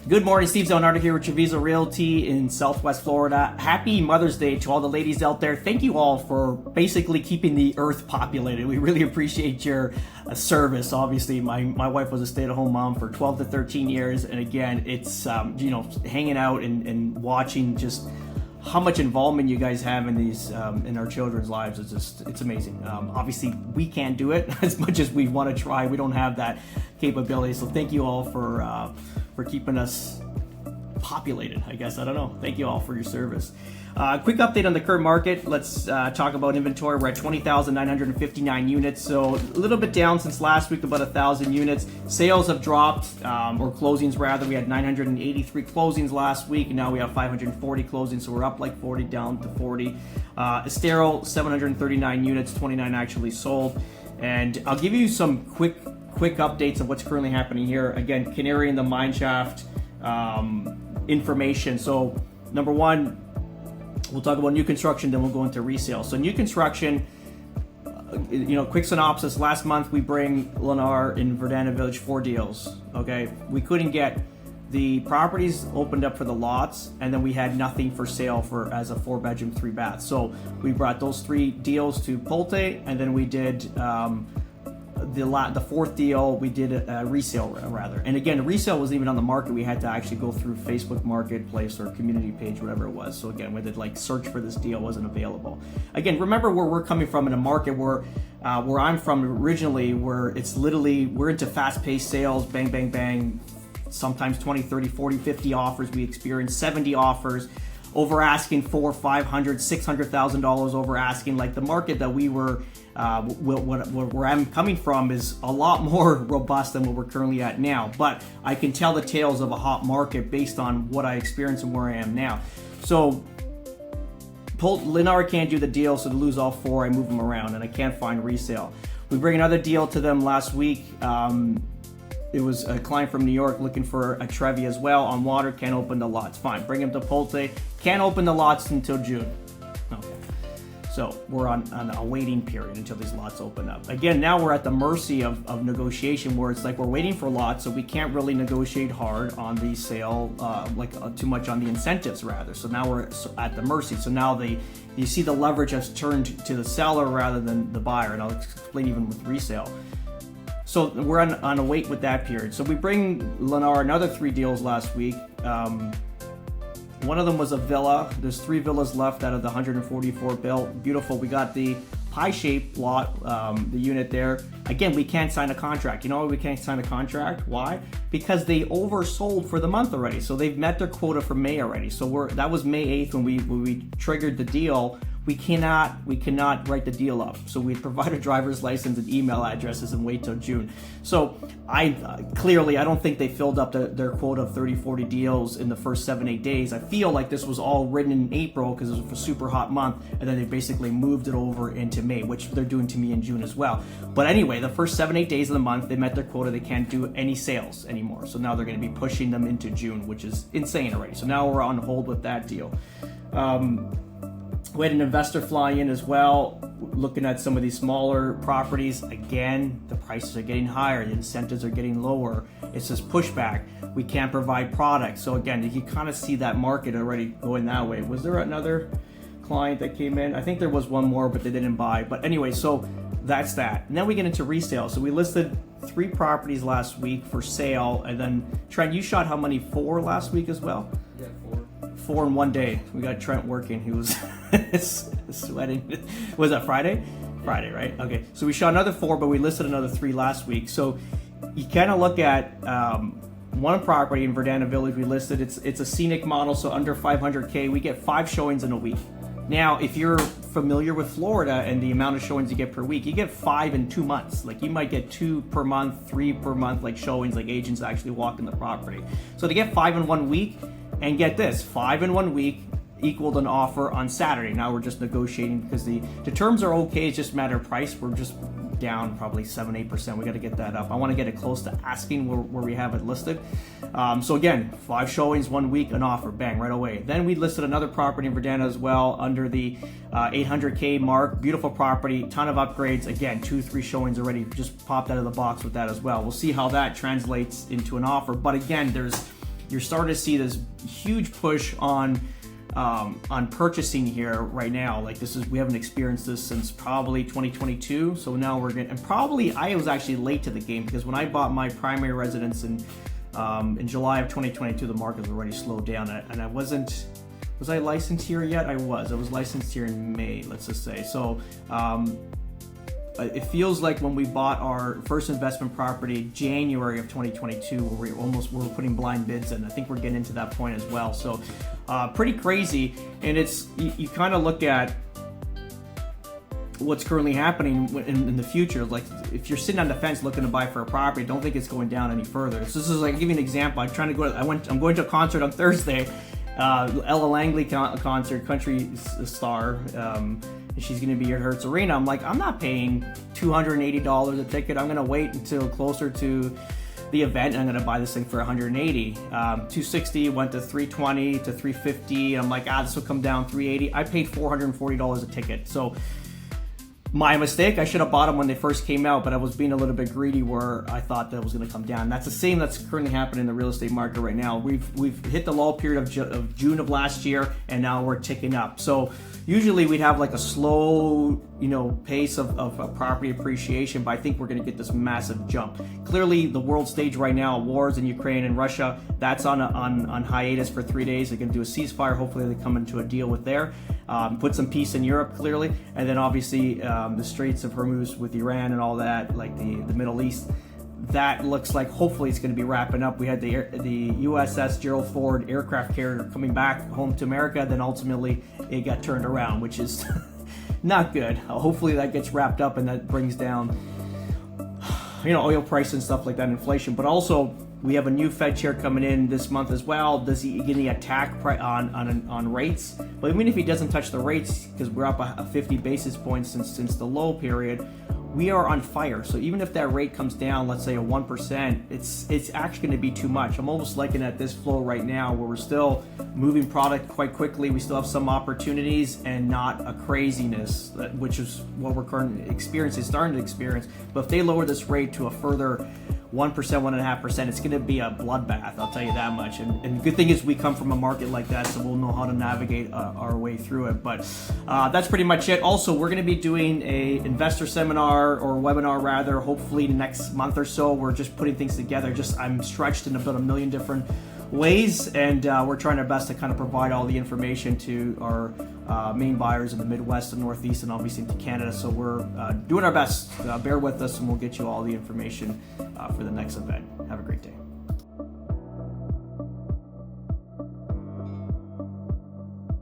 Good morning, Steve Zonardo here with Treviso Realty in Southwest Florida. Happy Mother's Day to all the ladies out there. Thank you all for basically keeping the earth populated. We really appreciate your service. Obviously, my wife was a stay-at-home mom for 12 to 13 years. And again, it's, hanging out and watching just how much involvement you guys have in these in our children's lives. It's amazing. Obviously we can't do it as much as we want to try. We don't have that capability. So thank you all for keeping us populated, I guess. I don't know. Thank you all for your service. Quick update on the current market. Let's talk about inventory. We're at 20,959 units, so a little bit down since last week, about 1,000 units. Sales have dropped, or closings rather. We had 983 closings last week, and now we have 540 closings, so we're up like 40 down to 40. Estero, 739 units, 29 actually sold. And I'll give you some quick updates of what's currently happening here. Again, canary and the mineshaft information. So number one, we'll talk about new construction, then we'll go into resale. So new construction, quick synopsis. Last month we bring Lennar in Verdana Village 4 deals. Okay, we couldn't get the properties opened up for the lots, and then we had nothing for sale as a 4-bedroom, 3-bath. So we brought those 3 deals to Pulte, and then we did the 4th deal. We did a resale rather. And again, the resale wasn't even on the market. We had to actually go through Facebook Marketplace or community page, whatever it was. So again, we had to search for this deal, wasn't available. Again, remember where we're coming from in a market where I'm from originally, where it's literally, we're into fast-paced sales, bang, bang, bang, sometimes 20, 30, 40, 50 offers. We experienced 70 offers, over asking for $500,000, $600,000 over asking. Like the market that we were, where I'm coming from is a lot more robust than what we're currently at now. But I can tell the tales of a hot market based on what I experienced and where I am now. So Lennar can't do the deal, so to lose all 4, I move them around, and I can't find resale. We bring another deal to them last week. It was a client from New York looking for a Trevi as well on water. Can't open the lots. Fine, bring him to Pulte. Can't open the lots until June. Okay, so we're on a waiting period until these lots open up. Again, now we're at the mercy of negotiation, where it's like we're waiting for lots, so we can't really negotiate hard on the sale, too much on the incentives rather. So now we're at the mercy. So now you see the leverage has turned to the seller rather than the buyer, and I'll explain even with resale. So we're on a wait with that period. So we bring Lennar another 3 deals last week. One of them was a villa. There's 3 villas left out of the 144 built. Beautiful. We got the pie-shaped lot, the unit there. Again, we can't sign a contract. You know why we can't sign a contract? Why? Because they oversold for the month already. So they've met their quota for May already. So that was May 8th when we triggered the deal. We cannot write the deal up. So we provide a driver's license and email addresses and wait till June. So I don't think they filled up their quota of 30, 40 deals in the first 7-8 days. I feel like this was all written in April because it was a super hot month, and then they basically moved it over into May, which they're doing to me in June as well. But anyway, the first 7-8 days of the month, they met their quota. They can't do any sales anymore. So now they're going to be pushing them into June, which is insane already. So now we're on hold with that deal. We had an investor fly in as well, looking at some of these smaller properties. Again, the prices are getting higher, the incentives are getting lower. It's just pushback. We can't provide products. So again, you can kind of see that market already going that way. Was there another client that came in? I think there was one more, but they didn't buy. But anyway, so that's that. And then we get into resale. So we listed 3 properties last week for sale. And then Trent, you shot how many? 4 last week as well? Yeah, 4 in one day. We got Trent working. He was sweating. Was that Friday? Friday, right? Okay. So we shot another 4, but we listed another 3 last week. So you kind of look at one property in Verdana Village we listed. It's a scenic model, so under 500K. We get 5 showings in a week. Now, if you're familiar with Florida and the amount of showings you get per week, you get 5 in 2 months. Like you might get 2 per month, 3 per month, like showings, like agents actually walk in the property. So to get 5 in 1 week, and get this, 5 in 1 week equaled an offer on Saturday. Now we're just negotiating because the terms are okay. It's just a matter of price. We're just down probably 7-8%. We got to get that up. I want to get it close to asking where we have it listed. So again, 5 showings 1 week, an offer, bang, right away. Then we listed another property in Verdana as well under the 800K mark. Beautiful property, ton of upgrades. Again, 2-3 showings already just popped out of the box with that as well. We'll see how that translates into an offer. But again, there's you're starting to see this huge push on purchasing here right now. Like we haven't experienced this since probably 2022. So now we're getting, and probably I was actually late to the game, because when I bought my primary residence in July of 2022, the market was already slowed down, and I wasn't. Was I licensed here yet? I was licensed here in May, let's just say. So it feels like when we bought our first investment property January of 2022, where we're putting blind bids in. I think we're getting into that point as well. So pretty crazy. And it's, you kind of look at what's currently happening in the future. Like, if you're sitting on the fence looking to buy for a property, don't think it's going down any further. So this is like, I'll give you an example. I'm going to a concert on Thursday. Ella Langley concert, country star. She's going to be at Hertz Arena. I'm like, I'm not paying $280 a ticket. I'm going to wait until closer to the event, and I'm going to buy this thing for $180. 260 went to 320 to 350. I'm like, this will come down 380. I paid $440 a ticket. So my mistake. I should have bought them when they first came out, but I was being a little bit greedy where I thought that was going to come down. That's the same that's currently happening in the real estate market right now. We've hit the lull period of June of last year, and now we're ticking up. So usually we'd have like a slow, pace of property appreciation, but I think we're going to get this massive jump. Clearly, the world stage right now, wars in Ukraine and Russia, that's on hiatus for 3 days. They're going to do a ceasefire. Hopefully, they come into a deal with there. Put some peace in Europe, clearly, and then obviously the Straits of Hormuz with Iran and all that, like the Middle East. That looks like hopefully it's going to be wrapping up. We had the USS Gerald Ford aircraft carrier coming back home to America, then ultimately it got turned around, which is not good. Hopefully that gets wrapped up and that brings down, oil price and stuff like that, inflation. But also we have a new Fed chair coming in this month as well. Does he get any attack on rates? But even if he doesn't touch the rates, because we're up a 50 basis points since the low period, we are on fire. So even if that rate comes down, let's say a 1%, it's actually going to be too much. I'm almost liking at this flow right now, where we're still moving product quite quickly. We still have some opportunities and not a craziness, which is what we're currently starting to experience. But if they lower this rate to a further 1%, 1.5%, it's going to be a bloodbath, I'll tell you that much. And the good thing is we come from a market like that, so we'll know how to navigate our way through it. But that's pretty much it. Also, we're going to be doing a investor seminar, or webinar rather, hopefully next month or so. We're just putting things together. I'm stretched in about a million different ways, and we're trying our best to kind of provide all the information to our main buyers in the Midwest and Northeast, and obviously into Canada. So we're doing our best. Bear with us, and we'll get you all the information for the next event. Have a great day.